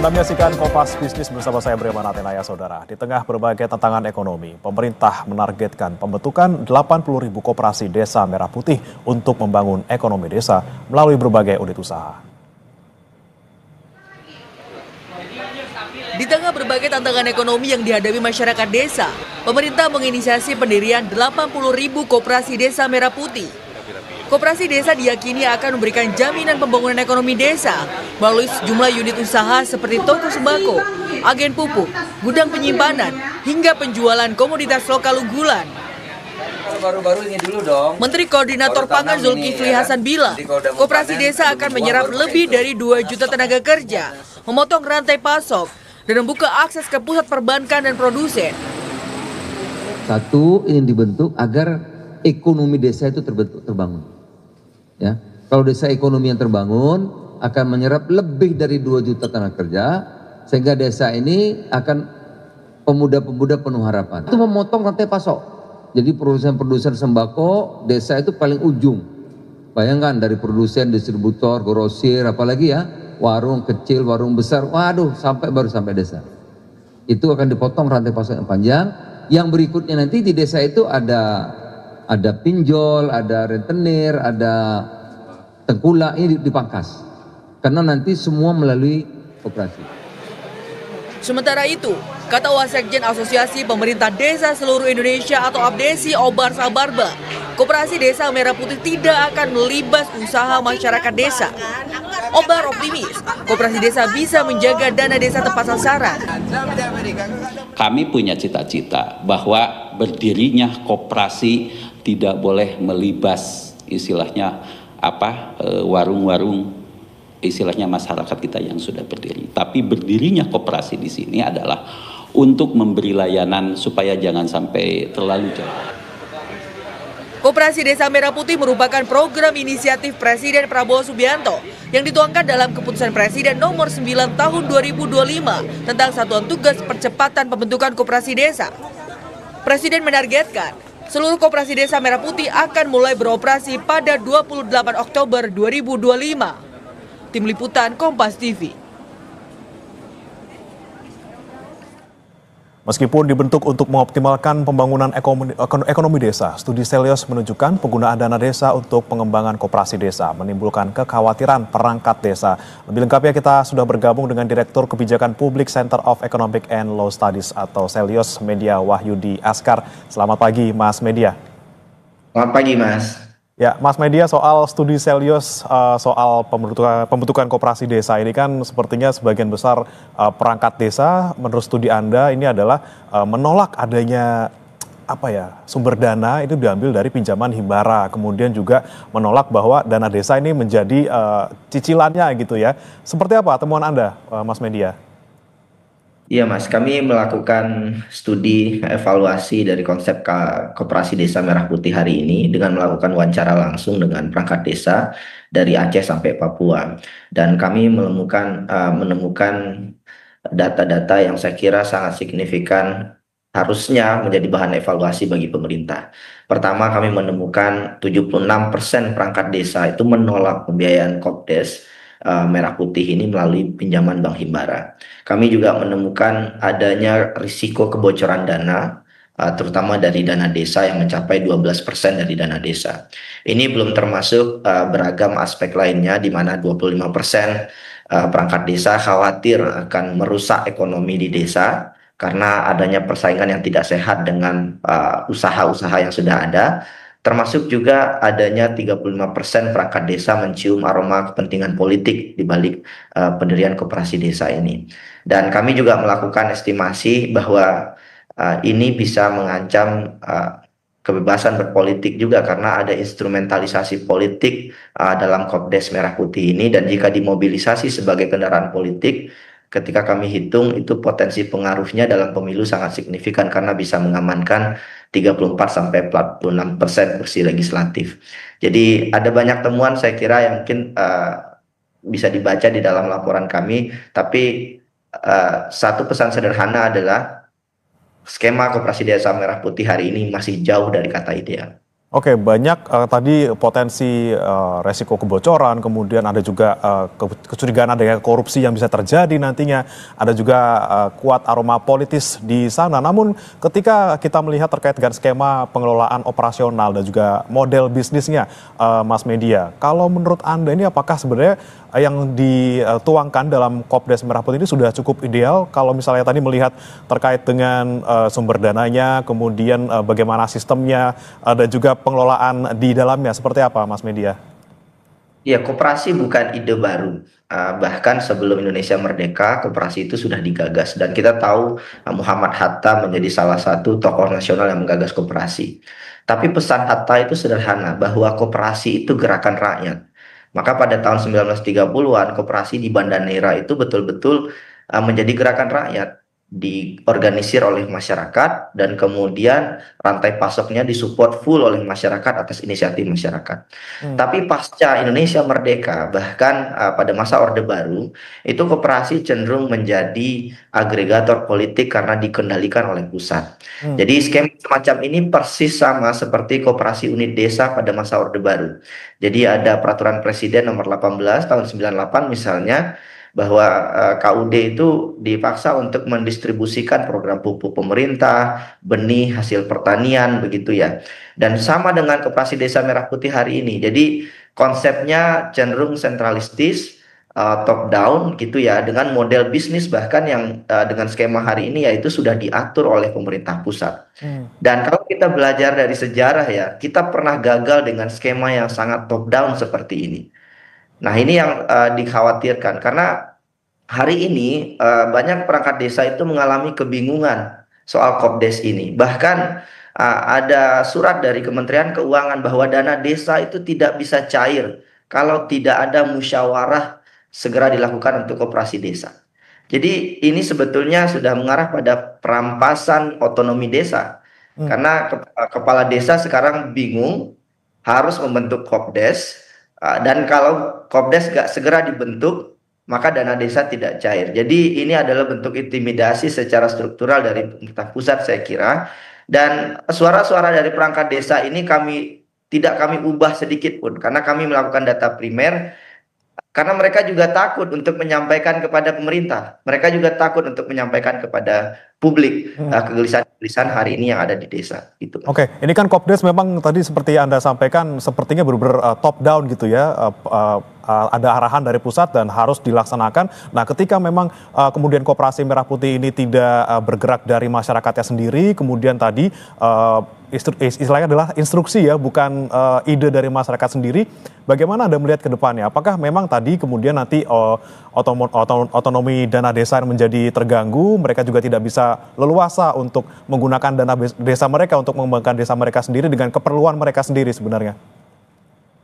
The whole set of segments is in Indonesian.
Anda menyaksikan Kompas Bisnis bersama saya Breman Atenaya, Saudara. Di tengah berbagai tantangan ekonomi, pemerintah menargetkan pembentukan 80.000 koperasi desa Merah Putih untuk membangun ekonomi desa melalui berbagai unit usaha. Di tengah berbagai tantangan ekonomi yang dihadapi masyarakat desa, pemerintah menginisiasi pendirian 80.000 koperasi desa Merah Putih. Koperasi desa diyakini akan memberikan jaminan pembangunan ekonomi desa melalui sejumlah unit usaha seperti toko sembako, agen pupuk, gudang penyimpanan, hingga penjualan komoditas lokal unggulan. Baru-baru ini dulu dong. Menteri Koordinator Pangan Zulkifli Hasan bilang, koperasi desa akan menyerap lebih dari 2 juta tenaga kerja, memotong rantai pasok, dan membuka akses ke pusat perbankan dan produsen. Satu, ini dibentuk agar ekonomi desa itu terbangun. Ya, kalau desa ekonomi yang terbangun akan menyerap lebih dari 2 juta tenaga kerja, sehingga desa ini akan pemuda-pemuda penuh harapan. Itu memotong rantai pasok. Jadi produsen-produsen sembako desa itu paling ujung. Bayangkan dari produsen, distributor, grosir, apalagi ya, warung kecil, warung besar, waduh, baru sampai desa. Itu akan dipotong rantai pasok yang panjang. Yang berikutnya nanti di desa itu ada pinjol, ada rentenir, ada tengkulak, ini dipangkas. Karena nanti semua melalui koperasi. Sementara itu, kata Wasekjen Asosiasi Pemerintah Desa Seluruh Indonesia atau APDESI Obar Sabarba, Koperasi Desa Merah Putih tidak akan melibas usaha masyarakat desa. Obar optimis, koperasi desa bisa menjaga dana desa tepat sasaran. Kami punya cita-cita bahwa berdirinya koperasi tidak boleh melibas istilahnya warung-warung istilahnya masyarakat kita yang sudah berdiri. Tapi berdirinya koperasi di sini adalah untuk memberi layanan supaya jangan sampai terlalu jauh. Koperasi Desa Merah Putih merupakan program inisiatif Presiden Prabowo Subianto yang dituangkan dalam Keputusan Presiden Nomor 9 Tahun 2025 tentang Satuan Tugas Percepatan Pembentukan Koperasi Desa. Presiden menargetkan seluruh koperasi Desa Merah Putih akan mulai beroperasi pada 28 Oktober 2025. Tim Liputan Kompas TV. Meskipun dibentuk untuk mengoptimalkan pembangunan ekonomi desa, studi Selyos menunjukkan penggunaan dana desa untuk pengembangan koperasi desa menimbulkan kekhawatiran perangkat desa. Lebih lengkapnya kita sudah bergabung dengan Direktur Kebijakan Publik Center of Economic and Law Studies atau Selyos Media Wahyudi Askar. Selamat pagi Mas Media. Selamat pagi Mas. Ya, Mas Media, soal studi Selyos soal pembentukan koperasi desa ini kan sepertinya sebagian besar perangkat desa menurut studi Anda ini adalah menolak adanya sumber dana itu diambil dari pinjaman himbara, kemudian juga menolak bahwa dana desa ini menjadi cicilannya gitu ya. Seperti apa temuan Anda, Mas Media? Iya Mas, kami melakukan studi evaluasi dari konsep koperasi desa Merah Putih hari ini dengan melakukan wawancara langsung dengan perangkat desa dari Aceh sampai Papua. Dan kami menemukan data-data yang saya kira sangat signifikan harusnya menjadi bahan evaluasi bagi pemerintah. Pertama, kami menemukan 76% perangkat desa itu menolak pembiayaan Kopdes Merah Putih ini melalui pinjaman bank himbara. Kami juga menemukan adanya risiko kebocoran dana, terutama dari dana desa yang mencapai 12% dari dana desa. Ini belum termasuk beragam aspek lainnya di mana 25% perangkat desa khawatir akan merusak ekonomi di desa karena adanya persaingan yang tidak sehat dengan usaha-usaha yang sudah ada. Termasuk juga adanya 35% perangkat desa mencium aroma kepentingan politik di balik pendirian koperasi desa ini. Dan kami juga melakukan estimasi bahwa ini bisa mengancam kebebasan berpolitik juga karena ada instrumentalisasi politik dalam Kopdes Merah Putih ini, dan jika dimobilisasi sebagai kendaraan politik, ketika kami hitung itu potensi pengaruhnya dalam pemilu sangat signifikan karena bisa mengamankan 34-46% kursi legislatif. Jadi ada banyak temuan saya kira yang mungkin bisa dibaca di dalam laporan kami, tapi satu pesan sederhana adalah skema koperasi desa Merah Putih hari ini masih jauh dari kata ideal. Oke, banyak tadi potensi resiko kebocoran, kemudian ada juga kecurigaan adanya korupsi yang bisa terjadi nantinya, ada juga kuat aroma politis di sana. Namun ketika kita melihat terkait dengan skema pengelolaan operasional dan juga model bisnisnya, Mas Media, kalau menurut Anda ini apakah sebenarnya yang dituangkan dalam Kopdes Merah Putih ini sudah cukup ideal kalau misalnya tadi melihat terkait dengan sumber dananya, kemudian bagaimana sistemnya, dan juga pengelolaan di dalamnya seperti apa, Mas Media? Ya, koperasi bukan ide baru. Bahkan sebelum Indonesia merdeka, koperasi itu sudah digagas. Dan kita tahu Muhammad Hatta menjadi salah satu tokoh nasional yang menggagas koperasi. Tapi pesan Hatta itu sederhana, bahwa koperasi itu gerakan rakyat. Maka pada tahun 1930-an, koperasi di Banda Neira itu betul-betul menjadi gerakan rakyat. Diorganisir oleh masyarakat dan kemudian rantai pasoknya disupport full oleh masyarakat atas inisiatif masyarakat. Tapi pasca Indonesia merdeka, bahkan pada masa Orde Baru, itu koperasi cenderung menjadi agregator politik karena dikendalikan oleh pusat. Jadi skema semacam ini persis sama seperti koperasi unit desa pada masa Orde Baru. Jadi ada peraturan Presiden nomor 18 tahun 98 misalnya, bahwa KUD itu dipaksa untuk mendistribusikan program pupuk pemerintah, benih, hasil pertanian, begitu ya. Dan sama dengan Koperasi Desa Merah Putih hari ini. Jadi konsepnya cenderung sentralistis, top down gitu ya, dengan model bisnis bahkan yang dengan skema hari ini yaitu sudah diatur oleh pemerintah pusat. Dan kalau kita belajar dari sejarah ya, kita pernah gagal dengan skema yang sangat top down seperti ini. Nah, ini yang dikhawatirkan karena hari ini banyak perangkat desa itu mengalami kebingungan soal Kopdes ini. Bahkan ada surat dari Kementerian Keuangan bahwa dana desa itu tidak bisa cair kalau tidak ada musyawarah segera dilakukan untuk koperasi desa. Jadi ini sebetulnya sudah mengarah pada perampasan otonomi desa. Karena kepala desa sekarang bingung harus membentuk Kopdes. Dan kalau Kopdes gak segera dibentuk, maka dana desa tidak cair. Jadi ini adalah bentuk intimidasi secara struktural dari pemerintah pusat saya kira. Dan suara-suara dari perangkat desa ini tidak kami ubah sedikit pun. Karena kami melakukan data primer. Karena mereka juga takut untuk menyampaikan kepada pemerintah. Mereka juga takut untuk menyampaikan kepada publik kegelisahan hari ini yang ada di desa. Gitu. Oke, ini kan Kopdes memang tadi seperti Anda sampaikan sepertinya benar-benar top down gitu ya. Ada arahan dari pusat dan harus dilaksanakan. Nah, ketika memang kemudian Koperasi Merah Putih ini tidak bergerak dari masyarakatnya sendiri, kemudian tadi istilahnya adalah instruksi ya, bukan ide dari masyarakat sendiri. Bagaimana Anda melihat ke depannya? Apakah memang tadi kemudian nanti otonomi dana desa menjadi terganggu, mereka juga tidak bisa leluasa untuk menggunakan dana desa mereka untuk mengembangkan desa mereka sendiri dengan keperluan mereka sendiri sebenarnya?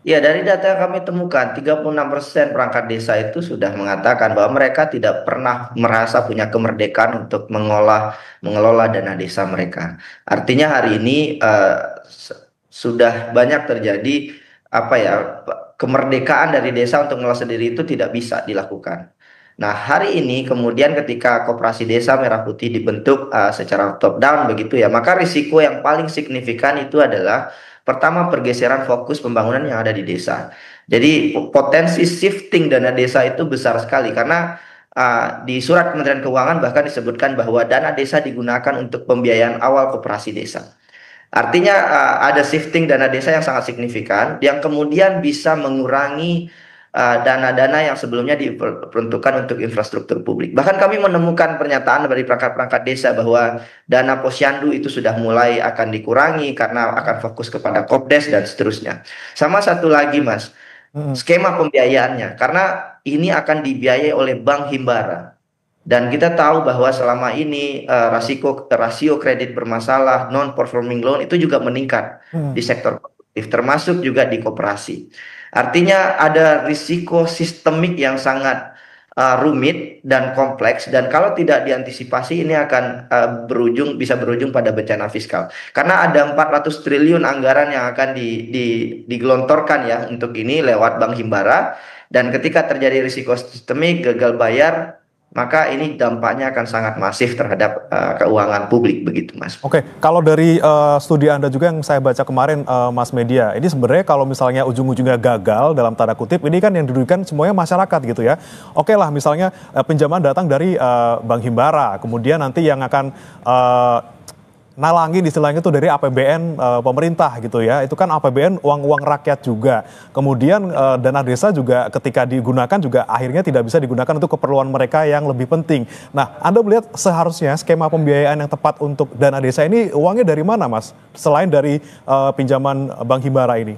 Ya, dari data yang kami temukan, 36% perangkat desa itu sudah mengatakan bahwa mereka tidak pernah merasa punya kemerdekaan untuk mengelola dana desa mereka. Artinya hari ini sudah banyak terjadi kemerdekaan dari desa untuk mengelola sendiri itu tidak bisa dilakukan. Nah, hari ini kemudian ketika Koperasi Desa Merah Putih dibentuk secara top down begitu ya, maka risiko yang paling signifikan itu adalah pertama, pergeseran fokus pembangunan yang ada di desa. Jadi potensi shifting dana desa itu besar sekali karena di surat Kementerian Keuangan bahkan disebutkan bahwa dana desa digunakan untuk pembiayaan awal koperasi desa. Artinya ada shifting dana desa yang sangat signifikan yang kemudian bisa mengurangi dana-dana yang sebelumnya diperuntukkan untuk infrastruktur publik. Bahkan kami menemukan pernyataan dari perangkat-perangkat desa bahwa dana posyandu itu sudah mulai akan dikurangi karena akan fokus kepada Kopdes dan seterusnya. Sama satu lagi Mas, skema pembiayaannya. Karena ini akan dibiayai oleh Bank Himbara. Dan kita tahu bahwa selama ini rasio kredit bermasalah, non-performing loan itu juga meningkat di sektor produktif, termasuk juga di koperasi. Artinya ada risiko sistemik yang sangat rumit dan kompleks dan kalau tidak diantisipasi ini akan bisa berujung pada bencana fiskal. Karena ada 400 triliun anggaran yang akan digelontorkan ya untuk ini lewat Bank Himbara dan ketika terjadi risiko sistemik gagal bayar maka ini dampaknya akan sangat masif terhadap keuangan publik begitu, Mas. Oke, kalau dari studi Anda juga yang saya baca kemarin, Mas Media, ini sebenarnya kalau misalnya ujung-ujungnya gagal dalam tanda kutip, ini kan yang dirugikan semuanya masyarakat gitu ya. Oke lah, misalnya pinjaman datang dari Bank Himbara, kemudian nanti yang akan nalangin istilahnya itu dari APBN pemerintah gitu ya. Itu kan APBN uang-uang rakyat juga. Kemudian dana desa juga ketika digunakan juga akhirnya tidak bisa digunakan untuk keperluan mereka yang lebih penting. Nah, Anda melihat seharusnya skema pembiayaan yang tepat untuk dana desa ini uangnya dari mana, Mas? Selain dari pinjaman Bank Himbara ini.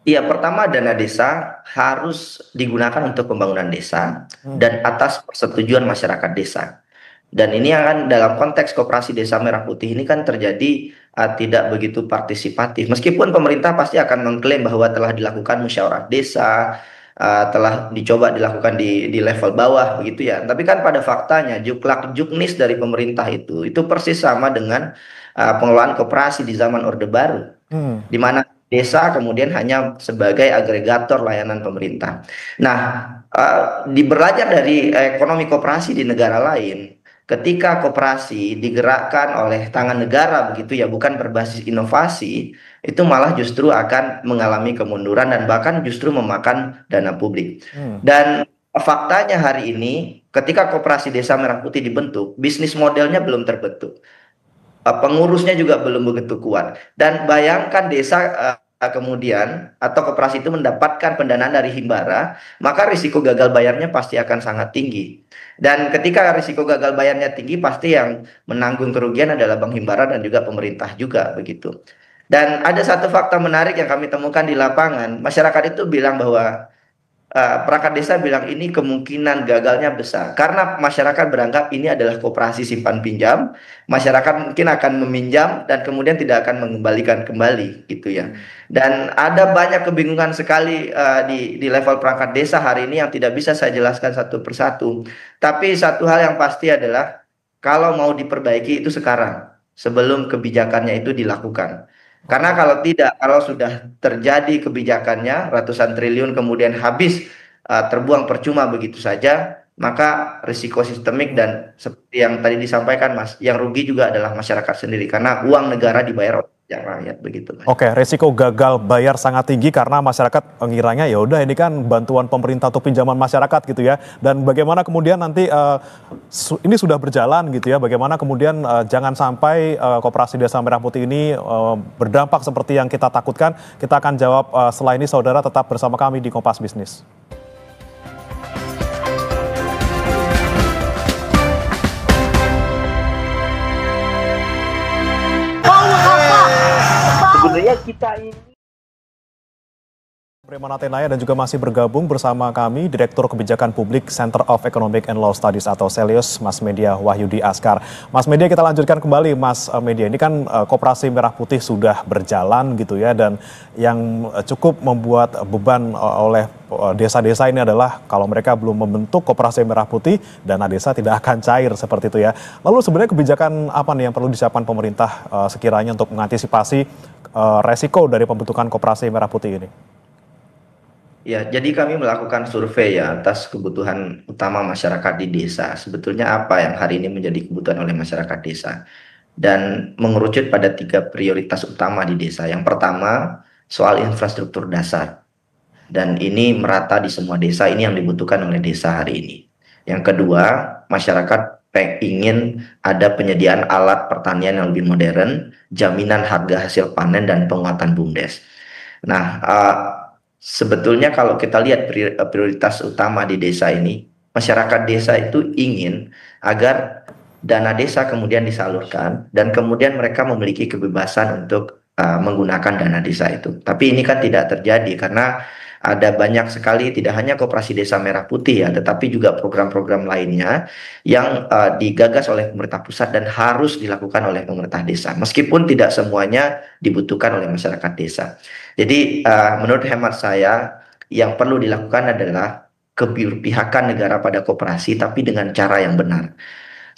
Iya, pertama dana desa harus digunakan untuk pembangunan desa dan atas persetujuan masyarakat desa. Dan ini akan dalam konteks Koperasi Desa Merah Putih ini kan terjadi tidak begitu partisipatif. Meskipun pemerintah pasti akan mengklaim bahwa telah dilakukan musyawarah desa, telah dicoba dilakukan di level bawah begitu ya. Tapi kan pada faktanya juklak juknis dari pemerintah itu persis sama dengan pengelolaan koperasi di zaman Orde Baru, di mana desa kemudian hanya sebagai agregator layanan pemerintah. Nah, belajar dari ekonomi koperasi di negara lain, ketika koperasi digerakkan oleh tangan negara begitu ya, bukan berbasis inovasi, itu malah justru akan mengalami kemunduran dan bahkan justru memakan dana publik. Dan faktanya hari ini ketika Koperasi Desa Merah Putih dibentuk, bisnis modelnya belum terbentuk. Pengurusnya juga belum begitu kuat. Dan bayangkan desa kemudian atau koperasi itu mendapatkan pendanaan dari Himbara, maka risiko gagal bayarnya pasti akan sangat tinggi. Dan ketika risiko gagal bayarnya tinggi, pasti yang menanggung kerugian adalah Bank Himbara dan juga pemerintah juga begitu. Dan ada satu fakta menarik yang kami temukan di lapangan, masyarakat itu bilang bahwa perangkat desa bilang ini kemungkinan gagalnya besar karena masyarakat beranggap ini adalah koperasi simpan pinjam, masyarakat mungkin akan meminjam dan kemudian tidak akan mengembalikan kembali gitu ya. Dan ada banyak kebingungan sekali di level perangkat desa hari ini yang tidak bisa saya jelaskan satu persatu. Tapi satu hal yang pasti adalah kalau mau diperbaiki itu sekarang sebelum kebijakannya itu dilakukan. Karena kalau tidak, kalau sudah terjadi kebijakannya ratusan triliun kemudian habis terbuang percuma begitu saja, maka risiko sistemik dan seperti yang tadi disampaikan Mas, yang rugi juga adalah masyarakat sendiri karena uang negara dibayar oleh rakyat begitu Mas. Oke, risiko gagal bayar sangat tinggi karena masyarakat mengiranya ya udah ini kan bantuan pemerintah atau pinjaman masyarakat gitu ya. Dan bagaimana kemudian nanti ini sudah berjalan gitu ya. Bagaimana kemudian jangan sampai Koperasi Desa Merah Putih ini berdampak seperti yang kita takutkan. Kita akan jawab setelah ini, saudara tetap bersama kami di Kompas Bisnis. Sebenarnya kita ini Prima Natenaya dan juga masih bergabung bersama kami Direktur Kebijakan Publik Center of Economic and Law Studies atau CELIUS, Mas Media Wahyudi Askar. Mas Media, kita lanjutkan kembali Mas Media. Ini kan Koperasi Merah Putih sudah berjalan gitu ya, dan yang cukup membuat beban oleh desa-desa ini adalah kalau mereka belum membentuk Koperasi Merah Putih, dana desa tidak akan cair seperti itu ya. Lalu sebenarnya kebijakan apa nih yang perlu disiapkan pemerintah sekiranya untuk mengantisipasi resiko dari pembentukan Koperasi Merah Putih ini? Ya, jadi kami melakukan survei ya atas kebutuhan utama masyarakat di desa. Sebetulnya apa yang hari ini menjadi kebutuhan oleh masyarakat desa? Dan mengerucut pada 3 prioritas utama di desa. Yang pertama, soal infrastruktur dasar. Dan ini merata di semua desa, ini yang dibutuhkan oleh desa hari ini. Yang kedua, masyarakat ingin ada penyediaan alat pertanian yang lebih modern, jaminan harga hasil panen, dan penguatan BUMDes. Nah, sebetulnya kalau kita lihat prioritas utama di desa ini, masyarakat desa itu ingin agar dana desa kemudian disalurkan dan kemudian mereka memiliki kebebasan untuk menggunakan dana desa itu. Tapi ini kan tidak terjadi karena ada banyak sekali tidak hanya Koperasi Desa Merah Putih ya, tetapi juga program-program lainnya yang digagas oleh pemerintah pusat dan harus dilakukan oleh pemerintah desa. Meskipun tidak semuanya dibutuhkan oleh masyarakat desa. Jadi menurut hemat saya yang perlu dilakukan adalah keberpihakan negara pada koperasi tapi dengan cara yang benar.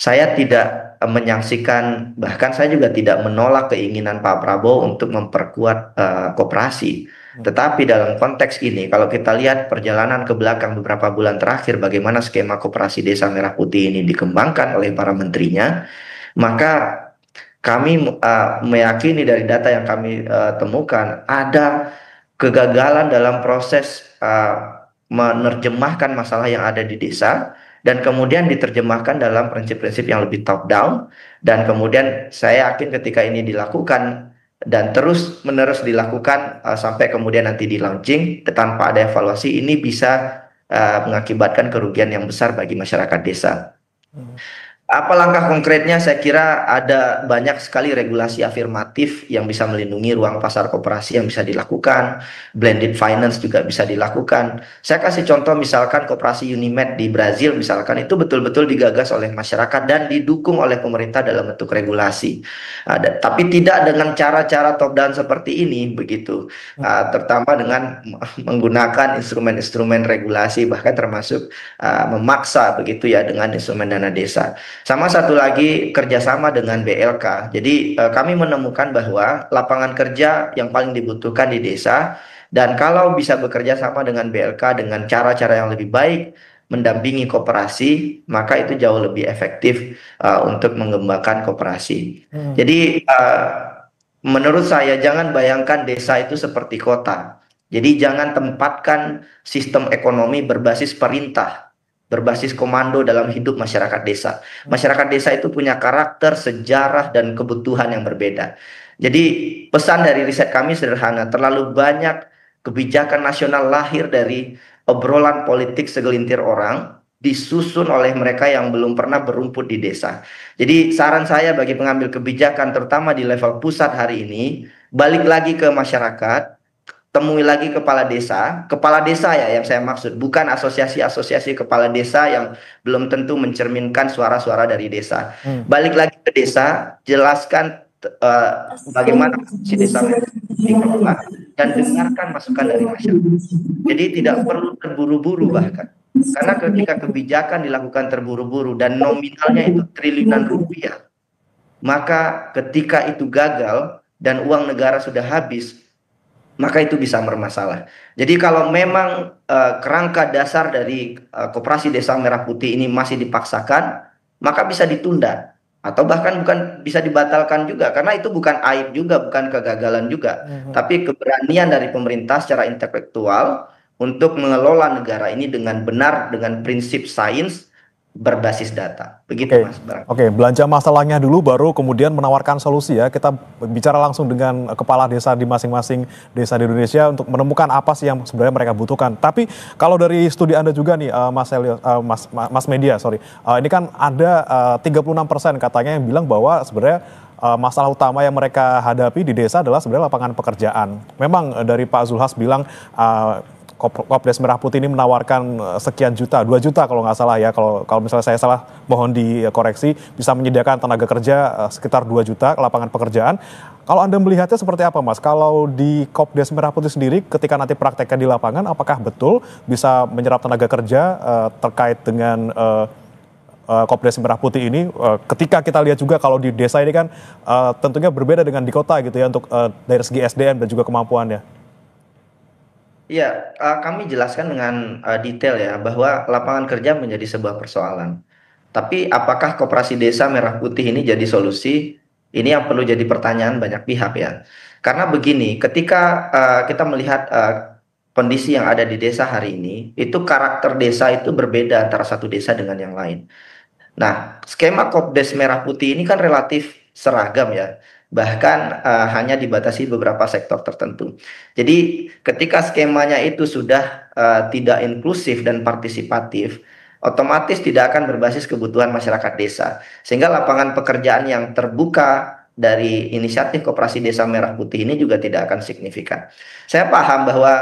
Saya tidak menyaksikan, bahkan saya juga tidak menolak keinginan Pak Prabowo untuk memperkuat koperasi. Tetapi dalam konteks ini, kalau kita lihat perjalanan ke belakang beberapa bulan terakhir, bagaimana skema koperasi desa merah putih ini dikembangkan oleh para menterinya, maka kami meyakini dari data yang kami temukan ada kegagalan dalam proses menerjemahkan masalah yang ada di desa dan kemudian diterjemahkan dalam prinsip-prinsip yang lebih top down, dan kemudian saya yakin ketika ini dilakukan dan terus menerus dilakukan sampai kemudian nanti di launching tanpa ada evaluasi, ini bisa mengakibatkan kerugian yang besar bagi masyarakat desa. Apa langkah konkretnya? Saya kira ada banyak sekali regulasi afirmatif yang bisa melindungi ruang pasar koperasi yang bisa dilakukan. Blended finance juga bisa dilakukan. Saya kasih contoh misalkan koperasi Unimed di Brazil misalkan, itu betul-betul digagas oleh masyarakat dan didukung oleh pemerintah dalam bentuk regulasi. Tapi tidak dengan cara-cara top down seperti ini begitu. Terutama dengan menggunakan instrumen-instrumen regulasi, bahkan termasuk memaksa begitu ya dengan instrumen dana desa. Sama satu lagi, kerjasama dengan BLK. Jadi kami menemukan bahwa lapangan kerja yang paling dibutuhkan di desa, dan kalau bisa bekerja sama dengan BLK dengan cara-cara yang lebih baik, mendampingi koperasi, maka itu jauh lebih efektif untuk mengembangkan koperasi. Jadi menurut saya jangan bayangkan desa itu seperti kota. Jadi jangan tempatkan sistem ekonomi berbasis perintah, berbasis komando dalam hidup masyarakat desa. Masyarakat desa itu punya karakter, sejarah, dan kebutuhan yang berbeda. Jadi pesan dari riset kami sederhana, terlalu banyak kebijakan nasional lahir dari obrolan politik segelintir orang, disusun oleh mereka yang belum pernah berumput di desa. Jadi saran saya bagi pengambil kebijakan, terutama di level pusat hari ini, balik lagi ke masyarakat, temui lagi kepala desa ya yang saya maksud, bukan asosiasi-asosiasi kepala desa yang belum tentu mencerminkan suara-suara dari desa. Balik lagi ke desa, jelaskan bagaimana si desa dikelola dan dengarkan masukan dari masyarakat. Jadi tidak perlu terburu-buru bahkan. Karena ketika kebijakan dilakukan terburu-buru dan nominalnya itu triliunan rupiah, maka ketika itu gagal dan uang negara sudah habis, maka itu bisa bermasalah. Jadi kalau memang kerangka dasar dari koperasi desa merah putih ini masih dipaksakan, maka bisa ditunda atau bahkan bukan bisa dibatalkan juga, karena itu bukan aib juga, bukan kegagalan juga, tapi keberanian dari pemerintah secara intelektual untuk mengelola negara ini dengan benar, dengan prinsip sains berbasis data. Begitu Mas Bang. Oke, belanja masalahnya dulu baru kemudian menawarkan solusi ya. Kita bicara langsung dengan kepala desa di masing-masing desa di Indonesia untuk menemukan apa sih yang sebenarnya mereka butuhkan. Tapi kalau dari studi Anda juga nih Mas Media, ini kan ada 36% katanya yang bilang bahwa sebenarnya masalah utama yang mereka hadapi di desa adalah sebenarnya lapangan pekerjaan. Memang dari Pak Zulhas bilang Kopdes Merah Putih ini menawarkan sekian juta, 2 juta kalau nggak salah ya, kalau misalnya saya salah mohon dikoreksi, bisa menyediakan tenaga kerja sekitar 2 juta lapangan pekerjaan. Kalau Anda melihatnya seperti apa Mas? Kalau di Kopdes Merah Putih sendiri ketika nanti prakteknya di lapangan, apakah betul bisa menyerap tenaga kerja terkait dengan Kopdes Merah Putih ini? Ketika kita lihat juga kalau di desa ini kan tentunya berbeda dengan di kota gitu ya, untuk dari segi SDM dan juga kemampuannya. Ya, kami jelaskan dengan detail ya bahwa lapangan kerja menjadi sebuah persoalan. Tapi apakah koperasi desa merah putih ini jadi solusi? Ini yang perlu jadi pertanyaan banyak pihak ya. Karena begini, ketika kita melihat kondisi yang ada di desa hari ini, itu karakter desa itu berbeda antara satu desa dengan yang lain. Nah, skema Kopdes Merah Putih ini kan relatif seragam ya. Bahkan hanya dibatasi beberapa sektor tertentu. Jadi ketika skemanya itu sudah tidak inklusif dan partisipatif, otomatis tidak akan berbasis kebutuhan masyarakat desa. Sehingga lapangan pekerjaan yang terbuka dari inisiatif Koperasi Desa Merah Putih ini juga tidak akan signifikan. Saya paham bahwa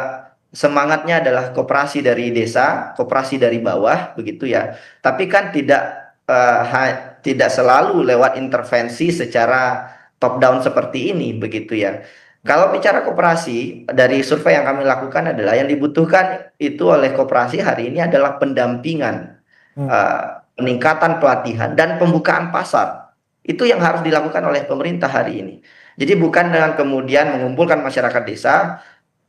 semangatnya adalah koperasi dari desa, koperasi dari bawah, begitu ya. Tapi kan tidak selalu lewat intervensi secara top down seperti ini, begitu ya. Kalau bicara koperasi, dari survei yang kami lakukan adalah yang dibutuhkan itu oleh koperasi hari ini adalah pendampingan, peningkatan pelatihan dan pembukaan pasar. Itu yang harus dilakukan oleh pemerintah hari ini. Jadi bukan dengan kemudian mengumpulkan masyarakat desa,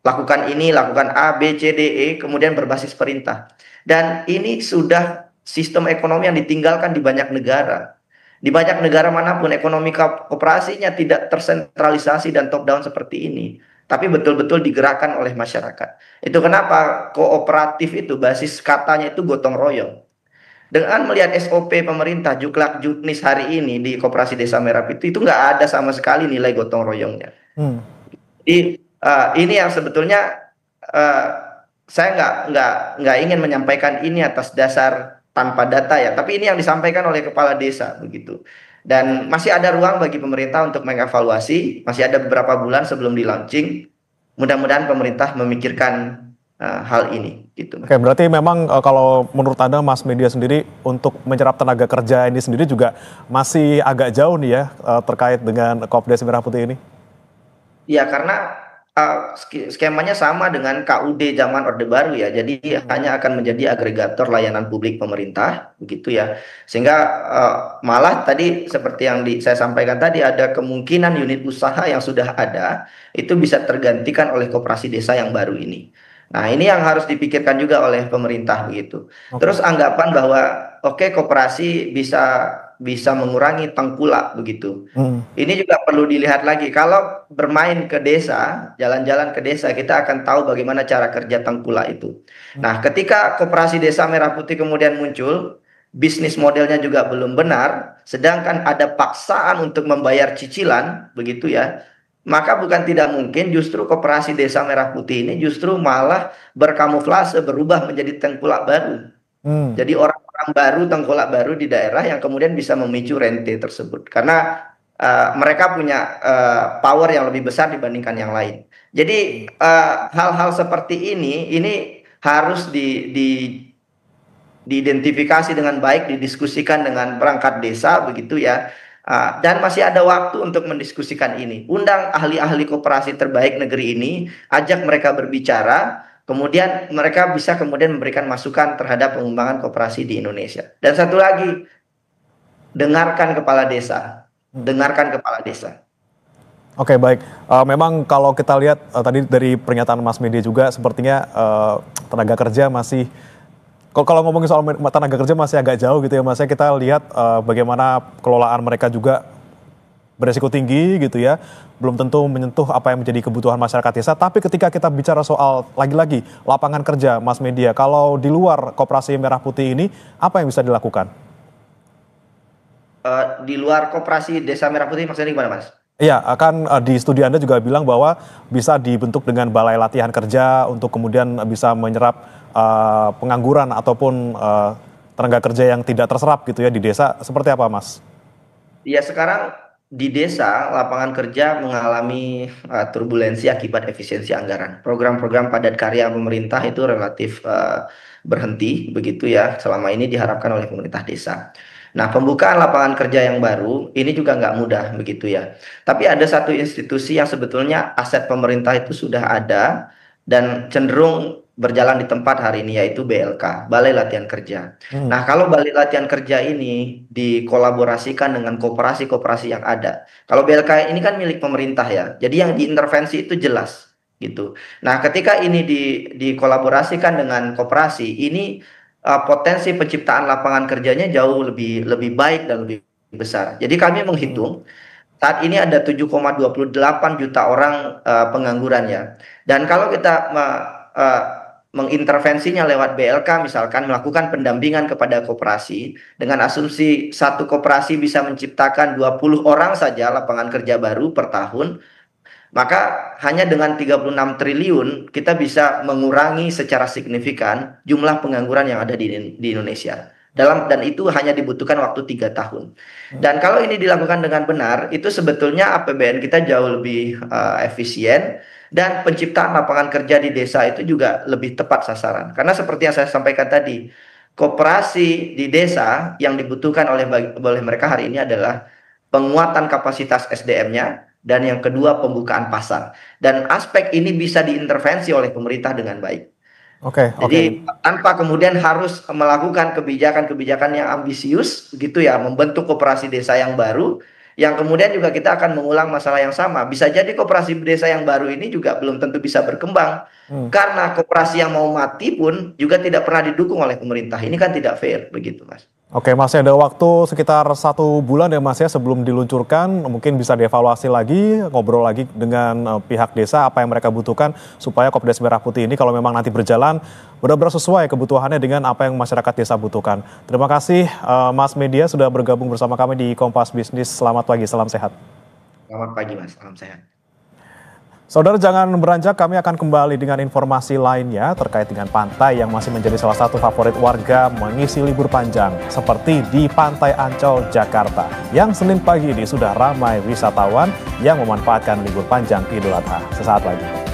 lakukan ini, lakukan A, B, C, D, E, kemudian berbasis perintah. Dan ini sudah sistem ekonomi yang ditinggalkan di banyak negara. Di banyak negara manapun ekonomi koperasinya tidak tersentralisasi dan top down seperti ini, tapi betul-betul digerakkan oleh masyarakat. Itu kenapa kooperatif itu basis katanya itu gotong royong. Dengan melihat SOP pemerintah Juklak Juknis hari ini di Koperasi Desa Merah Putih itu nggak ada sama sekali nilai gotong royongnya. Jadi ini yang sebetulnya saya nggak ingin menyampaikan ini atas dasar tanpa data ya, tapi ini yang disampaikan oleh kepala desa begitu. Dan masih ada ruang bagi pemerintah untuk mengevaluasi, masih ada beberapa bulan sebelum di launching. Mudah-mudahan pemerintah memikirkan hal ini gitu. Oke, berarti memang kalau menurut Anda Mas Media sendiri untuk menyerap tenaga kerja ini sendiri juga masih agak jauh nih ya terkait dengan Kopdes Merah Putih ini? Ya, karena skemanya sama dengan KUD zaman Orde Baru ya. Jadi hanya akan menjadi agregator layanan publik pemerintah begitu ya. Sehingga malah tadi seperti yang saya sampaikan tadi ada kemungkinan unit usaha yang sudah ada itu bisa tergantikan oleh koperasi desa yang baru ini. Nah, ini yang harus dipikirkan juga oleh pemerintah begitu. Terus anggapan bahwa oke, koperasi bisa mengurangi tengkulak begitu. Ini juga perlu dilihat lagi. Kalau bermain ke desa, jalan-jalan ke desa, kita akan tahu bagaimana cara kerja tengkulak itu. Nah, ketika Koperasi Desa Merah Putih kemudian muncul, bisnis modelnya juga belum benar, sedangkan ada paksaan untuk membayar cicilan, begitu ya. Maka bukan tidak mungkin justru Koperasi Desa Merah Putih ini justru malah berkamuflase, berubah menjadi tengkulak baru. Jadi orang-orang baru, tengkulak baru di daerah yang kemudian bisa memicu rente tersebut. Karena mereka punya power yang lebih besar dibandingkan yang lain. Jadi hal-hal seperti ini harus diidentifikasi dengan baik, didiskusikan dengan perangkat desa begitu ya. Dan masih ada waktu untuk mendiskusikan ini. Undang ahli-ahli koperasi terbaik negeri ini, ajak mereka berbicara, kemudian mereka bisa kemudian memberikan masukan terhadap pengembangan koperasi di Indonesia. Dan satu lagi, dengarkan kepala desa. Dengarkan kepala desa. Oke, baik. Memang kalau kita lihat tadi dari pernyataan Mas Media juga sepertinya tenaga kerja masih, kalau ngomongin soal tenaga kerja masih agak jauh gitu ya Mas. Kita lihat bagaimana kelolaan mereka juga beresiko tinggi gitu ya. Belum tentu menyentuh apa yang menjadi kebutuhan masyarakat desa. Tapi ketika kita bicara soal lagi-lagi lapangan kerja Mas Media, kalau di luar Koperasi Merah Putih ini, apa yang bisa dilakukan? Di luar Koperasi Desa Merah Putih maksudnya gimana Mas? Iya, akan di studi Anda juga bilang bahwa bisa dibentuk dengan balai latihan kerja untuk kemudian bisa menyerap pengangguran ataupun tenaga kerja yang tidak terserap gitu ya di desa. Seperti apa Mas? Iya, sekarang di desa lapangan kerja mengalami turbulensi akibat efisiensi anggaran. Program-program padat karya pemerintah itu relatif berhenti begitu ya. Selama ini diharapkan oleh pemerintah desa. Nah, pembukaan lapangan kerja yang baru ini juga nggak mudah begitu ya. Tapi ada satu institusi yang sebetulnya aset pemerintah itu sudah ada dan cenderung berjalan di tempat hari ini yaitu BLK, Balai Latihan Kerja. Nah, kalau Balai Latihan Kerja ini dikolaborasikan dengan koperasi-koperasi yang ada. Kalau BLK ini kan milik pemerintah ya. Jadi yang diintervensi itu jelas gitu. Nah, ketika ini dikolaborasikan dengan koperasi, ini potensi penciptaan lapangan kerjanya jauh lebih baik dan lebih besar. Jadi kami menghitung saat ini ada 7,28 juta orang pengangguran ya. Dan kalau kita mengintervensinya lewat BLK misalkan melakukan pendampingan kepada koperasi dengan asumsi satu koperasi bisa menciptakan 20 orang saja lapangan kerja baru per tahun, maka hanya dengan 36 triliun kita bisa mengurangi secara signifikan jumlah pengangguran yang ada di Indonesia. Dan itu hanya dibutuhkan waktu 3 tahun. Dan kalau ini dilakukan dengan benar, itu sebetulnya APBN kita jauh lebih efisien dan penciptaan lapangan kerja di desa itu juga lebih tepat sasaran. Karena seperti yang saya sampaikan tadi, koperasi di desa yang dibutuhkan oleh mereka hari ini adalah penguatan kapasitas SDM-nya dan yang kedua pembukaan pasar. Dan aspek ini bisa diintervensi oleh pemerintah dengan baik. Jadi tanpa kemudian harus melakukan kebijakan-kebijakan yang ambisius gitu ya, membentuk koperasi desa yang baru yang kemudian juga kita akan mengulang masalah yang sama. Bisa jadi koperasi desa yang baru ini juga belum tentu bisa berkembang. Karena koperasi yang mau mati pun juga tidak pernah didukung oleh pemerintah. Ini kan tidak fair begitu, Mas. Oke, masih ada waktu sekitar 1 bulan ya Mas ya sebelum diluncurkan, mungkin bisa dievaluasi lagi, ngobrol lagi dengan pihak desa apa yang mereka butuhkan supaya Kopdes Merah Putih ini kalau memang nanti berjalan benar-benar sesuai kebutuhannya dengan apa yang masyarakat desa butuhkan. Terima kasih Mas Media sudah bergabung bersama kami di Kompas Bisnis. Selamat pagi, salam sehat. Selamat pagi Mas, salam sehat. Saudara jangan beranjak, kami akan kembali dengan informasi lainnya terkait dengan pantai yang masih menjadi salah satu favorit warga mengisi libur panjang seperti di Pantai Ancol, Jakarta yang Senin pagi ini sudah ramai wisatawan yang memanfaatkan libur panjang Idul Adha. Sesaat lagi.